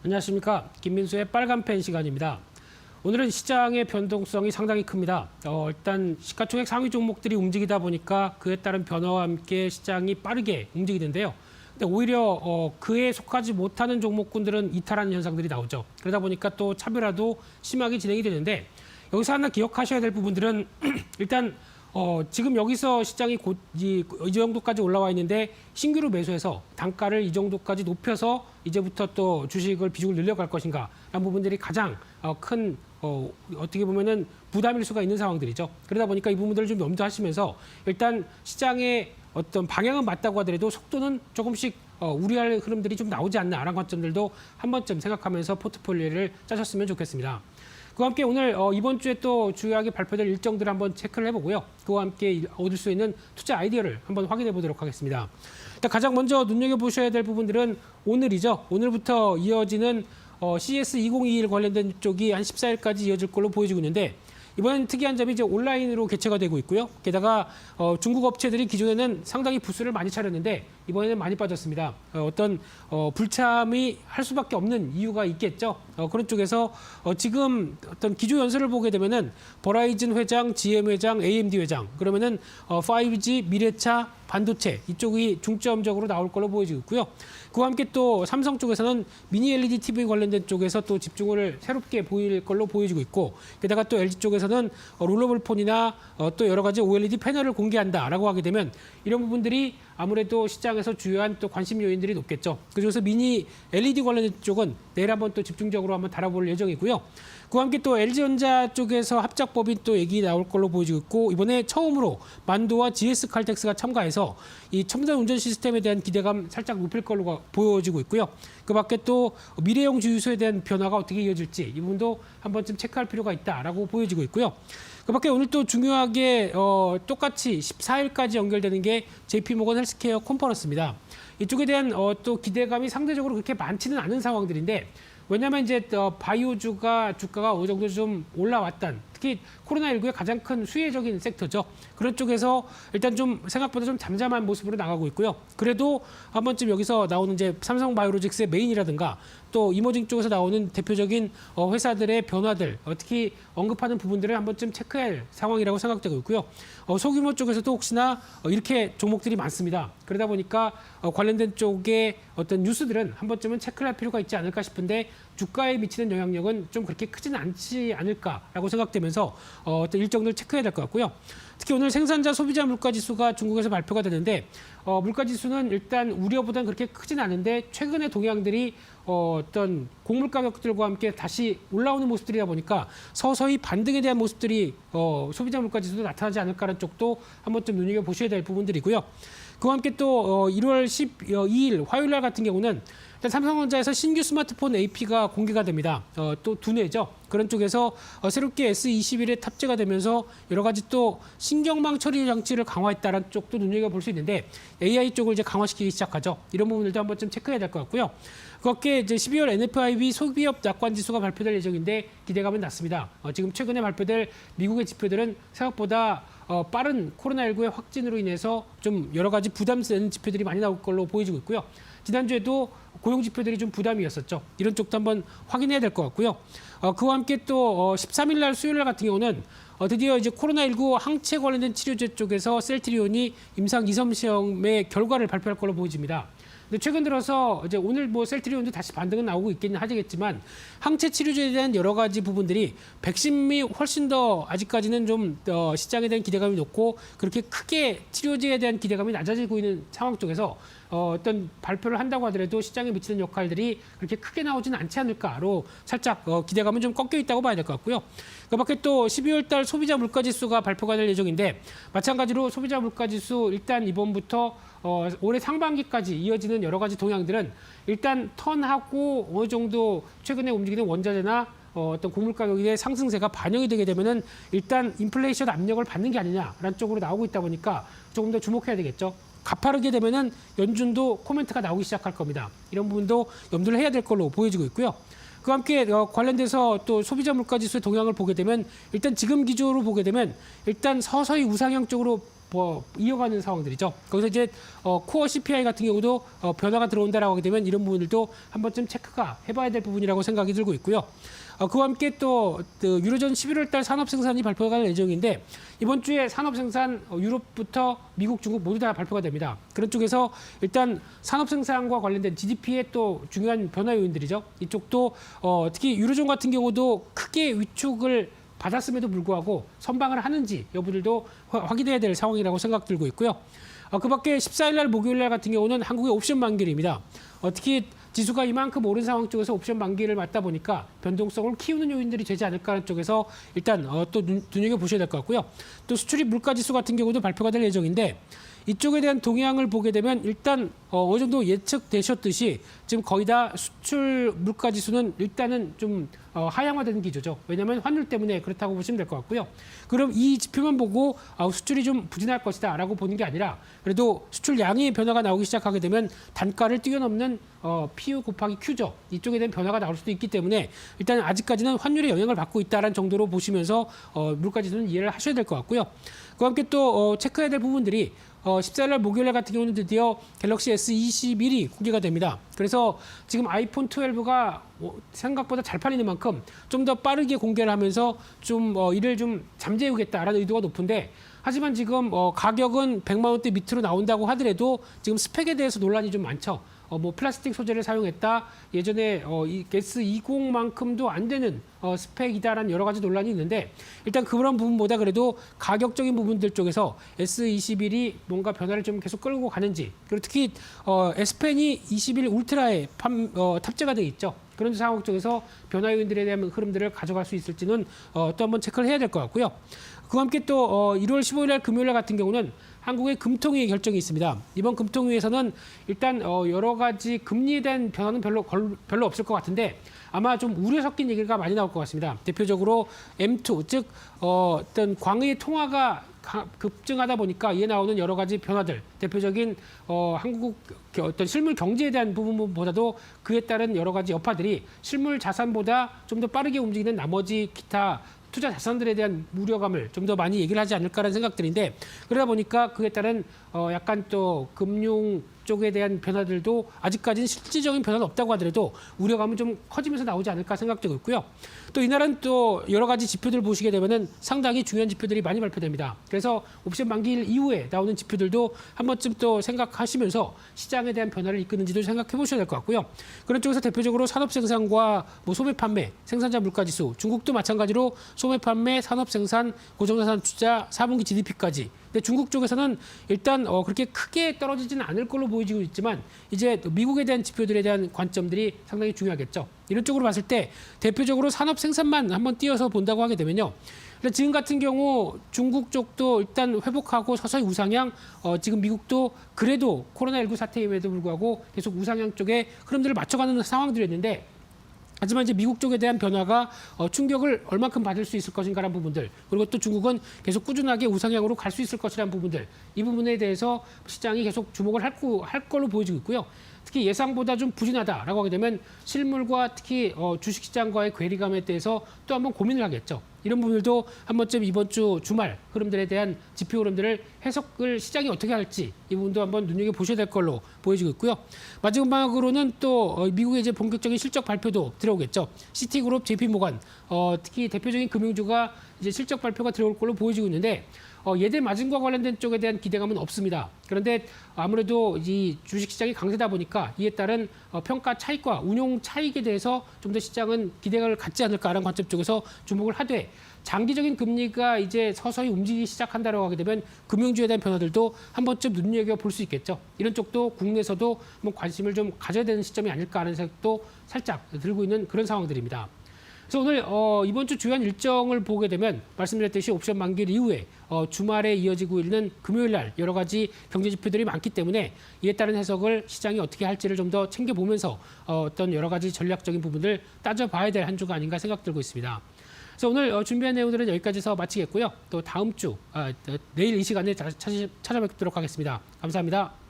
안녕하십니까. 김민수의 빨간펜 시간입니다. 오늘은 시장의 변동성이 상당히 큽니다. 일단 시가총액 상위 종목들이 움직이다 보니까 그에 따른 변화와 함께 시장이 빠르게 움직이는데요. 근데 오히려 그에 속하지 못하는 종목군들은 이탈하는 현상들이 나오죠. 그러다 보니까 또 차별화도 심하게 진행이 되는데 여기서 하나 기억하셔야 될 부분들은 일단 지금 여기서 시장이 곧 이 정도까지 올라와 있는데 신규로 매수해서 단가를 이 정도까지 높여서 이제부터 또 주식을 비중을 늘려갈 것인가 라는 부분들이 가장 큰 어떻게 보면은 부담일 수가 있는 상황들이죠. 그러다 보니까 이 부분들을 좀 염두하시면서 일단 시장의 어떤 방향은 맞다고 하더라도 속도는 조금씩 우려할 흐름들이 좀 나오지 않나라는 관점들도 한 번쯤 생각하면서 포트폴리오를 짜셨으면 좋겠습니다. 그와 함께 오늘 이번 주에 또 주요하게 발표될 일정들을 한번 체크를 해보고요. 그와 함께 얻을 수 있는 투자 아이디어를 한번 확인해 보도록 하겠습니다. 일단 가장 먼저 눈여겨보셔야 될 부분들은 오늘이죠. 오늘부터 이어지는 CS 2021 관련된 쪽이 한 14일까지 이어질 걸로 보여지고 있는데 이번엔 특이한 점이 이제 온라인으로 개최가 되고 있고요. 게다가 중국 업체들이 기존에는 상당히 부수를 많이 차렸는데 이번에는 많이 빠졌습니다. 어떤 불참이 할 수밖에 없는 이유가 있겠죠. 그런 쪽에서 지금 어떤 기조 연설을 보게 되면은 버라이즌 회장, GM 회장, AMD 회장 그러면은 5G, 미래차, 반도체 이쪽이 중점적으로 나올 걸로 보여지고 있고요. 그와 함께 또 삼성 쪽에서는 미니 LED TV 관련된 쪽에서 또 집중을 새롭게 보일 걸로 보여지고 있고 게다가 또 LG 쪽에서는 롤러블 폰이나 또 여러 가지 OLED 패널을 공개한다라고 하게 되면 이런 부분들이 아무래도 시장에서 주요한 또 관심 요인들이 높겠죠. 그중에서 미니 LED 관련된 쪽은 내일 한번 또 집중적으로 한번 다뤄볼 예정이고요. 그와 함께 또 LG전자 쪽에서 합작법인 또 얘기 나올 걸로 보여지고 있고 이번에 처음으로 만도와 GS칼텍스가 참가해서 이 첨단 운전 시스템에 대한 기대감 살짝 높일 걸로 보여지고 있고요. 그 밖에 또 미래형 주유소에 대한 변화가 어떻게 이어질지 이 부분도 한 번쯤 체크할 필요가 있다라고 보여지고 있고요. 그 밖에 오늘 또 중요하게 똑같이 14일까지 연결되는 게 JP모건 헬스케어 컨퍼런스입니다. 이쪽에 대한 또 기대감이 상대적으로 그렇게 많지는 않은 상황들인데 왜냐하면 이제 바이오주가 주가가 어느 정도 좀 올라왔던 특히 코로나19의 가장 큰 수혜적인 섹터죠. 그런 쪽에서 일단 좀 생각보다 좀 잠잠한 모습으로 나가고 있고요. 그래도 한 번쯤 여기서 나오는 이제 삼성바이오로직스의 메인이라든가 또 이머징 쪽에서 나오는 대표적인 회사들의 변화들 특히 언급하는 부분들을 한 번쯤 체크할 상황이라고 생각되고 있고요. 소규모 쪽에서도 혹시나 이렇게 종목들이 많습니다. 그러다 보니까 관련된 쪽의 어떤 뉴스들은 한 번쯤은 체크를 할 필요가 있지 않을까 싶은데 주가에 미치는 영향력은 좀 그렇게 크지는 않지 않을까라고 생각되면서 어떤 일정들 체크해야 될 것 같고요. 특히 오늘 생산자 소비자 물가지수가 중국에서 발표가 되는데 물가지수는 일단 우려보다는 그렇게 크지는 않은데 최근의 동향들이 어떤 곡물 가격들과 함께 다시 올라오는 모습들이다 보니까 서서히 반등에 대한 모습들이 소비자 물가지수도 나타나지 않을까라는 쪽도 한 번쯤 눈여겨보셔야 될 부분들이고요. 그와 함께 또 1월 12일 화요일 날 같은 경우는 일단 삼성전자에서 신규 스마트폰 AP가 공개가 됩니다. 또 두뇌죠. 그런 쪽에서 새롭게 S21에 탑재가 되면서 여러 가지 또 신경망 처리 장치를 강화했다는 쪽도 눈여겨볼 수 있는데 AI 쪽을 이제 강화시키기 시작하죠. 이런 부분들도 한 번쯤 체크해야 될 것 같고요. 그렇게 이제 12월 NFIB 소기업 낙관 지수가 발표될 예정인데 기대감은 낮습니다. 지금 최근에 발표될 미국의 지표들은 생각보다 빠른 코로나19의 확진으로 인해서 좀 여러 가지 부담되는 지표들이 많이 나올 걸로 보여지고 있고요. 지난주에도 고용 지표들이 좀 부담이었었죠. 이런 쪽도 한번 확인해야 될 것 같고요. 그와 함께 또 13일 날 수요일 날 같은 경우는 드디어 이제 코로나19 항체 관련된 치료제 쪽에서 셀트리온이 임상 2선 시험의 결과를 발표할 걸로 보여집니다. 근데 최근 들어서 이제 오늘 뭐 셀트리온도 다시 반등은 나오고 있긴 하겠지만 항체 치료제에 대한 여러 가지 부분들이 백신이 훨씬 더 아직까지는 좀 시장에 대한 기대감이 높고 그렇게 크게 치료제에 대한 기대감이 낮아지고 있는 상황 쪽에서 어떤 발표를 한다고 하더라도 시장에 미치는 역할들이 그렇게 크게 나오지는 않지 않을까로 살짝 기대감은 좀 꺾여 있다고 봐야 될 것 같고요. 그 밖에 또 12월 달 소비자 물가지수가 발표가 될 예정인데 마찬가지로 소비자 물가지수 일단 이번부터 올해 상반기까지 이어지는 여러 가지 동향들은 일단 턴하고 어느 정도 최근에 움직이는 원자재나 어떤 곡물 가격의 상승세가 반영이 되게 되면은 일단 인플레이션 압력을 받는 게 아니냐라는 쪽으로 나오고 있다 보니까 조금 더 주목해야 되겠죠. 가파르게 되면은 연준도 코멘트가 나오기 시작할 겁니다. 이런 부분도 염두를 해야 될 걸로 보여지고 있고요. 그와 함께 관련돼서 또 소비자 물가지수의 동향을 보게 되면 일단 지금 기조로 보게 되면 일단 서서히 우상향 쪽으로 이어가는 상황들이죠. 거기서 이제 코어 CPI 같은 경우도 변화가 들어온다라고 하게 되면 이런 부분들도 한 번쯤 체크가 해봐야 될 부분이라고 생각이 들고 있고요. 그와 함께 또 유로존 11월 달 산업 생산이 발표가 될 예정인데 이번 주에 산업 생산 유럽부터 미국, 중국 모두 다 발표가 됩니다. 그런 쪽에서 일단 산업 생산과 관련된 GDP의 또 중요한 변화 요인들이죠. 이쪽도 특히 유로존 같은 경우도 크게 위축을 받았음에도 불구하고 선방을 하는지 여부들도 확인해야 될 상황이라고 생각 들고 있고요. 그 밖에 14일 날 목요일 날 같은 경우는 한국의 옵션 만기일입니다. 특히 지수가 이만큼 오른 상황 쪽에서 옵션 만기를 맞다 보니까 변동성을 키우는 요인들이 되지 않을까 하는 쪽에서 일단 또 눈여겨보셔야 될 것 같고요. 또 수출입 물가지수 같은 경우도 발표가 될 예정인데 이쪽에 대한 동향을 보게 되면 일단 어느 정도 예측되셨듯이 지금 거의 다 수출 물가지수는 일단은 좀 하향화되는 기조죠. 왜냐하면 환율 때문에 그렇다고 보시면 될 것 같고요. 그럼 이 지표만 보고 수출이 좀 부진할 것이다라고 보는 게 아니라 그래도 수출량의 변화가 나오기 시작하게 되면 단가를 뛰어넘는 PU 곱하기 Q죠. 이쪽에 대한 변화가 나올 수도 있기 때문에 일단 아직까지는 환율의 영향을 받고 있다는 정도로 보시면서 물가지수는 이해를 하셔야 될 것 같고요. 그와 함께 또 체크해야 될 부분들이 14일 날 목요일 날 같은 경우는 드디어 갤럭시 S21이 공개가 됩니다. 그래서 지금 아이폰 12가 생각보다 잘 팔리는 만큼 좀 더 빠르게 공개를 하면서 좀 이를 좀 잠재우겠다라는 의도가 높은데 하지만 지금 가격은 100만 원대 밑으로 나온다고 하더라도 지금 스펙에 대해서 논란이 좀 많죠. 플라스틱 소재를 사용했다. 예전에 이 S20만큼도 안 되는 스펙이다라는 여러 가지 논란이 있는데 일단 그런 부분보다 그래도 가격적인 부분들 쪽에서 S21이 뭔가 변화를 좀 계속 끌고 가는지 그리고 특히 S펜이 21 울트라에 탑재가 돼 있죠. 그런 상황 쪽에서 변화 요인들에 대한 흐름들을 가져갈 수 있을지는 또 한번 체크를 해야 될 것 같고요. 그와 함께 또 1월 15일 날 금요일 날 같은 경우는 한국의 금통위 결정이 있습니다. 이번 금통위에서는 일단 여러 가지 금리에 대한 변화는 별로 없을 것 같은데 아마 좀 우려 섞인 얘기가 많이 나올 것 같습니다. 대표적으로 M2, 즉 어떤 광의 통화가 급증하다 보니까 이에 나오는 여러 가지 변화들, 대표적인 한국 어떤 실물 경제에 대한 부분보다도 그에 따른 여러 가지 여파들이 실물 자산보다 좀 더 빠르게 움직이는 나머지 기타 투자 자산들에 대한 우려감을 좀 더 많이 얘기를 하지 않을까라는 생각들인데 그러다 보니까 그에 따른 약간 또 금융 쪽에 대한 변화들도 아직까지는 실질적인 변화는 없다고 하더라도 우려감은 좀 커지면서 나오지 않을까 생각되고 있고요. 또 이날은 또 여러 가지 지표들 보시게 되면은 상당히 중요한 지표들이 많이 발표됩니다. 그래서 옵션 만기일 이후에 나오는 지표들도 한 번쯤 또 생각하시면서 시장에 대한 변화를 이끄는지도 생각해 보셔야 될 것 같고요. 그런 쪽에서 대표적으로 산업 생산과 소매 판매, 생산자 물가지수, 중국도 마찬가지로 소매 판매, 산업 생산, 고정자산 투자, 4분기 GDP까지. 근데 중국 쪽에서는 일단 그렇게 크게 떨어지지는 않을 걸로 보이고 있지만 이제 미국에 대한 지표들에 대한 관점들이 상당히 중요하겠죠. 이런 쪽으로 봤을 때 대표적으로 산업 생산만 한번 띄어서 본다고 하게 되면요. 지금 같은 경우 중국 쪽도 일단 회복하고 서서히 우상향, 지금 미국도 그래도 코로나19 사태임에도 불구하고 계속 우상향 쪽에 흐름들을 맞춰가는 상황들이었는데 하지만 이제 미국 쪽에 대한 변화가 충격을 얼만큼 받을 수 있을 것인가라는 부분들 그리고 또 중국은 계속 꾸준하게 우상향으로 갈 수 있을 것이라는 부분들 이 부분에 대해서 시장이 계속 주목을 할 걸로 보여지고 있고요. 특히 예상보다 좀 부진하다라고 하게 되면 실물과 특히 주식시장과의 괴리감에 대해서 또 한번 고민을 하겠죠. 이런 부분들도 한 번쯤 이번 주 주말 흐름들에 대한 지표 흐름들을 해석을 시장이 어떻게 할지 이 부분도 한번 눈여겨보셔야 될 걸로 보여지고 있고요. 마지막으로는 또 미국의 이제 본격적인 실적 발표도 들어오겠죠. 시티그룹, JP모건 특히 대표적인 금융주가 이제 실적 발표가 들어올 걸로 보여지고 있는데 예대 마진과 관련된 쪽에 대한 기대감은 없습니다. 그런데 아무래도 이 주식시장이 강세다 보니까 이에 따른 평가 차익과 운용 차익에 대해서 좀 더 시장은 기대를 갖지 않을까라는 관점 쪽에서 주목을 하되 장기적인 금리가 이제 서서히 움직이기 시작한다고 하게 되면 금융주에 대한 변화들도 한 번쯤 눈여겨볼 수 있겠죠. 이런 쪽도 국내에서도 한번 관심을 좀 가져야 되는 시점이 아닐까 하는 생각도 살짝 들고 있는 그런 상황들입니다. 그래서 오늘 이번 주 주요한 일정을 보게 되면 말씀드렸듯이 옵션 만기일 이후에 주말에 이어지고 있는 금요일 날 여러 가지 경제 지표들이 많기 때문에 이에 따른 해석을 시장이 어떻게 할지를 좀 더 챙겨보면서 어떤 여러 가지 전략적인 부분을 따져봐야 될 한 주가 아닌가 생각 들고 있습니다. 그래서 오늘 준비한 내용들은 여기까지서 마치겠고요. 또 다음 주 내일 이 시간에 찾아뵙도록 하겠습니다. 감사합니다.